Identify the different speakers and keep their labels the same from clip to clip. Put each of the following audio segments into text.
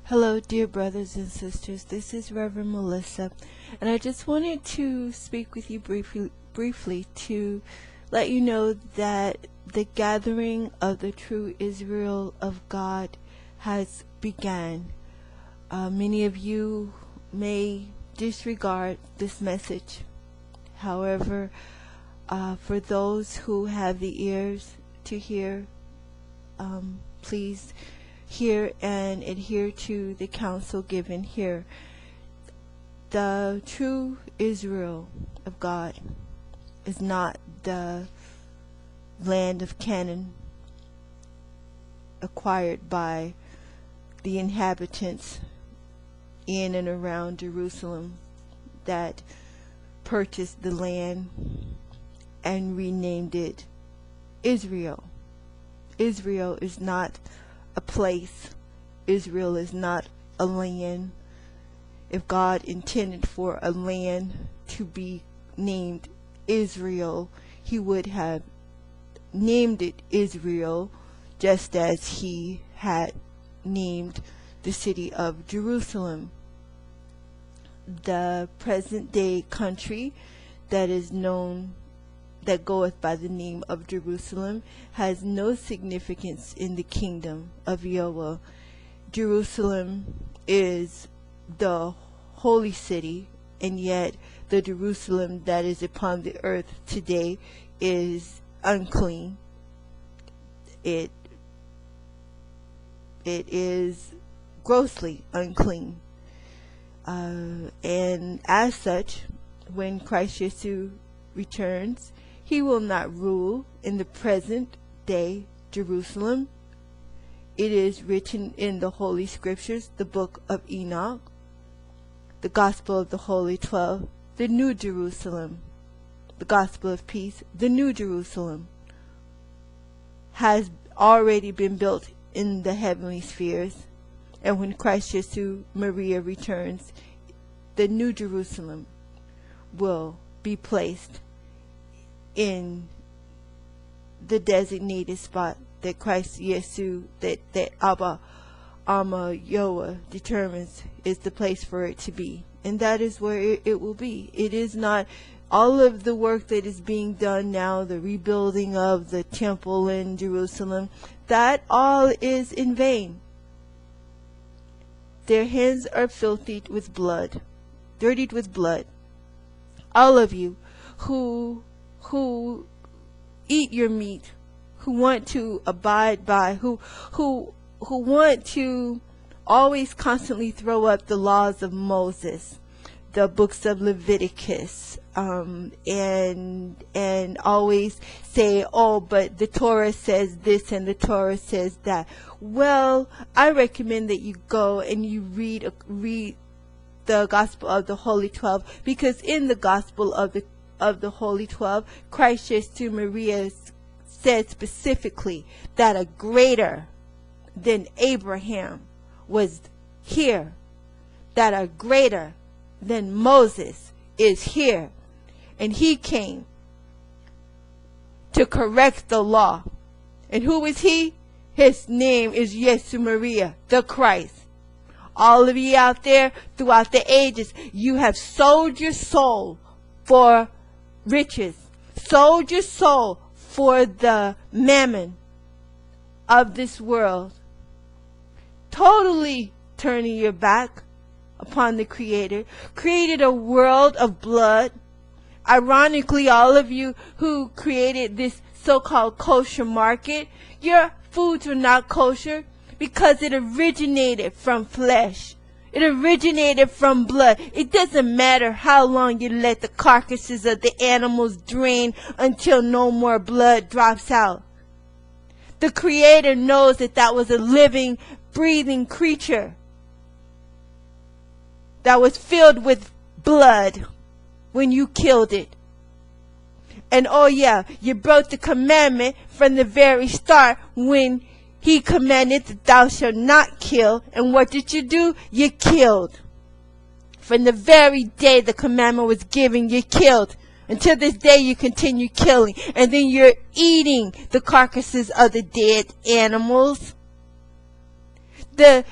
Speaker 1: Hello, dear brothers and sisters. This is Reverend Melissa, and I just wanted to speak with you briefly to let you know that the gathering of the true Israel of God has begun. Many of you may disregard this message. However, for those who have the ears to hear, please hear and adhere to the counsel given here. The true Israel of God is not the land of Canaan acquired by the inhabitants in and around Jerusalem that purchased the land and renamed it Israel. Israel is not a place. Israel is not a land. If God intended for a land to be named Israel, he would have named it Israel, just as he had named the city of Jerusalem. The present day country that is known, that goeth by the name of Jerusalem, has no significance in the kingdom of Yahweh. Jerusalem is the holy city, and yet the Jerusalem that is upon the earth today is unclean. It is grossly unclean. And as such, when Christ Jesus returns, he will not rule in the present day Jerusalem. It is written in the Holy Scriptures, the book of Enoch, the Gospel of the Holy 12, the New Jerusalem, the Gospel of Peace, the New Jerusalem, has already been built in the heavenly spheres. And when Christ Jesus Maria returns, the New Jerusalem will be placed in the designated spot that Christ Jesus, that Abba, Yahweh determines is the place for it to be. And that is where it will be. It is not all of the work that is being done now, the rebuilding of the temple in Jerusalem, that all is in vain. Their hands are filthy with blood, dirtied with blood. All of you who eat your meat, who want to abide by, who want to always constantly throw up the laws of Moses, the books of Leviticus, and always say, oh, but the Torah says this and the Torah says that. Well, I recommend that you go and you read the Gospel of the Holy 12, because in the Gospel of the Holy 12, Christ Jesus Maria said specifically that a greater than Abraham was here, that a greater than Moses is here, and he came to correct the law. And who is he? His name is Yesu Maria, the Christ. All of you out there throughout the ages, you have sold your soul for riches, sold your soul for the mammon of this world, totally turning your back upon the Creator, created a world of blood. Ironically, all of you who created this so-called kosher market, your foods were not kosher because it originated from flesh. It originated from blood. It doesn't matter how long you let the carcasses of the animals drain until no more blood drops out. The Creator knows that that was a living, breathing creature that was filled with blood when you killed it. And oh yeah, you broke the commandment from the very start when he commanded that thou shalt not kill. And what did you do? You killed. From the very day the commandment was given, you killed. Until this day you continue killing. And then you're eating the carcasses of the dead animals. the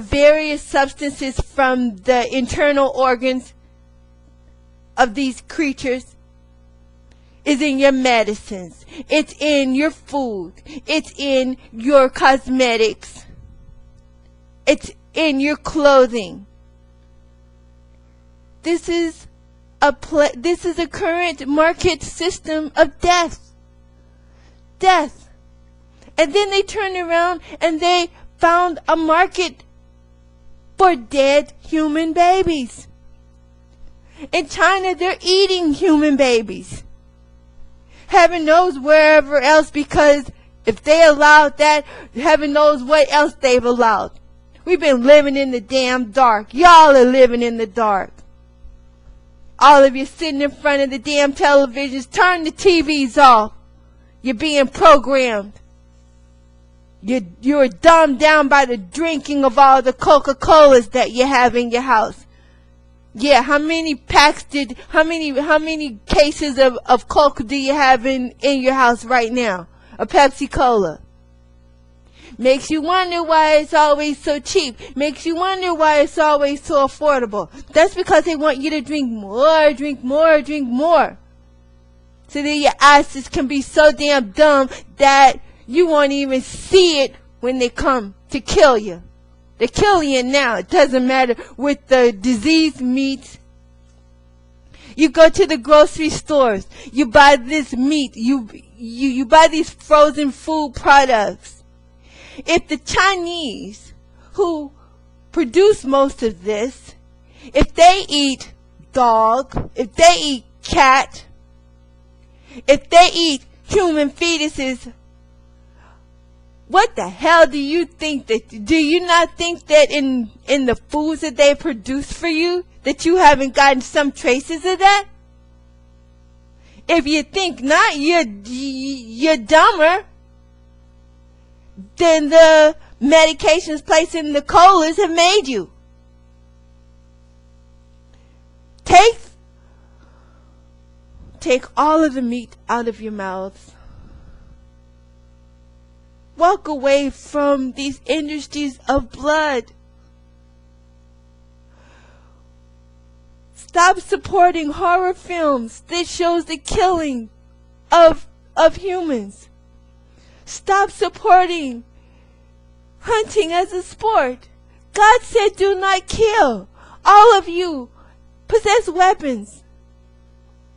Speaker 1: various substances from the internal organs of these creatures is in your medicines. It's in your food. It's in your cosmetics. It's in your clothing. This is a current market system of death. Death. And then they turned around and they found a market for dead human babies. In China, they're eating human babies. Heaven knows wherever else, because if they allowed that, heaven knows what else they've allowed. We've been living in the damn dark. Y'all are living in the dark. All of you sitting in front of the damn televisions, turn the TVs off. You're being programmed. You're dumbed down by the drinking of all the Coca-Colas that you have in your house. Yeah, how many cases of Coke do you have in your house right now? A Pepsi Cola. Makes you wonder why it's always so cheap. Makes you wonder why it's always so affordable. That's because they want you to drink more, drink more, drink more. So that your asses can be so damn dumb that you won't even see it when they come to kill you. They're killing you now. It doesn't matter with the diseased meat. You go to the grocery stores. You buy this meat. You buy these frozen food products. If the Chinese, who produce most of this, if they eat dog, if they eat cat, if they eat human fetuses, what the hell do you think do you not think that in the foods that they produce for you, that you haven't gotten some traces of that? If you think not, you're dumber than the medications placed in the colas have made you. Take all of the meat out of your mouths. Walk away from these industries of blood. Stop supporting horror films that shows the killing of humans. Stop supporting hunting as a sport. God said do not kill. All of you possess weapons,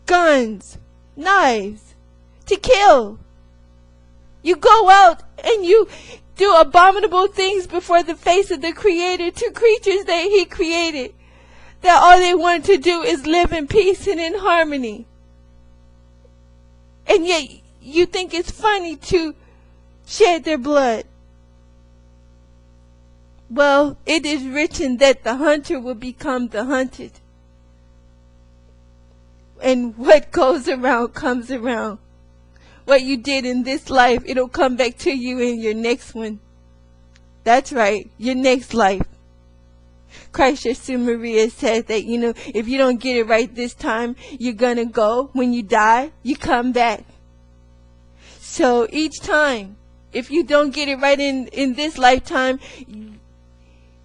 Speaker 1: guns, knives to kill. You go out and you do abominable things before the face of the Creator to creatures that He created, that all they want to do is live in peace and in harmony. And yet you think it's funny to shed their blood. Well, it is written that the hunter will become the hunted. And what goes around comes around. What you did in this life, it'll come back to you in your next one. That's right, your next life. Christ Yeshua Maria said that, if you don't get it right this time, you're gonna go. When you die, you come back. So each time, if you don't get it right in this lifetime,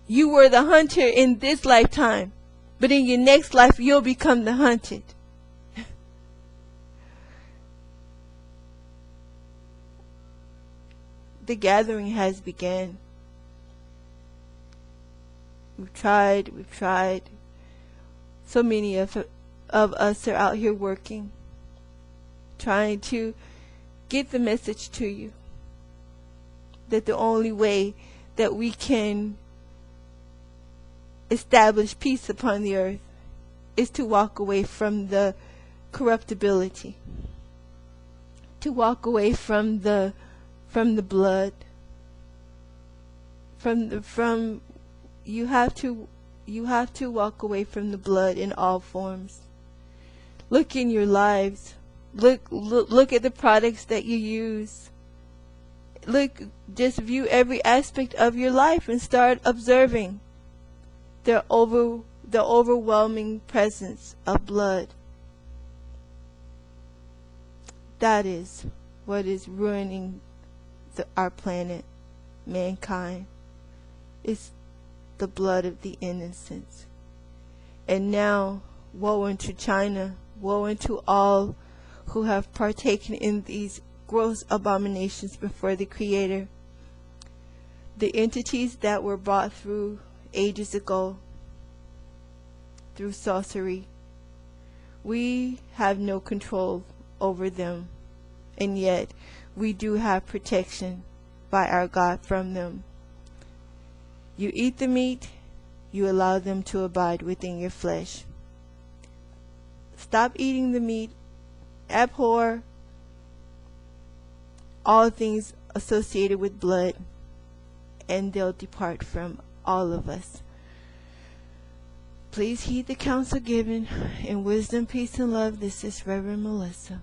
Speaker 1: you were the hunter in this lifetime. But in your next life, you'll become the hunted. The gathering has begun. We've tried. So many of us are out here working, trying to get the message to you that the only way that we can establish peace upon the earth is to walk away from the corruptibility, to walk away from the blood, you have to walk away from the blood in all forms. Look in your lives. Look at the products that you use. Just view every aspect of your life and start observing the overwhelming presence of blood. That is what is ruining our planet, mankind. is the blood of the innocents. And now, woe unto China, woe unto all who have partaken in these gross abominations before the Creator. The entities that were brought through ages ago, through sorcery, we have no control over them, and yet we do have protection by our God from them. You eat the meat, you allow them to abide within your flesh. Stop eating the meat, abhor all things associated with blood, and they'll depart from all of us. Please heed the counsel given in wisdom, peace, and love. This is Reverend Melissa.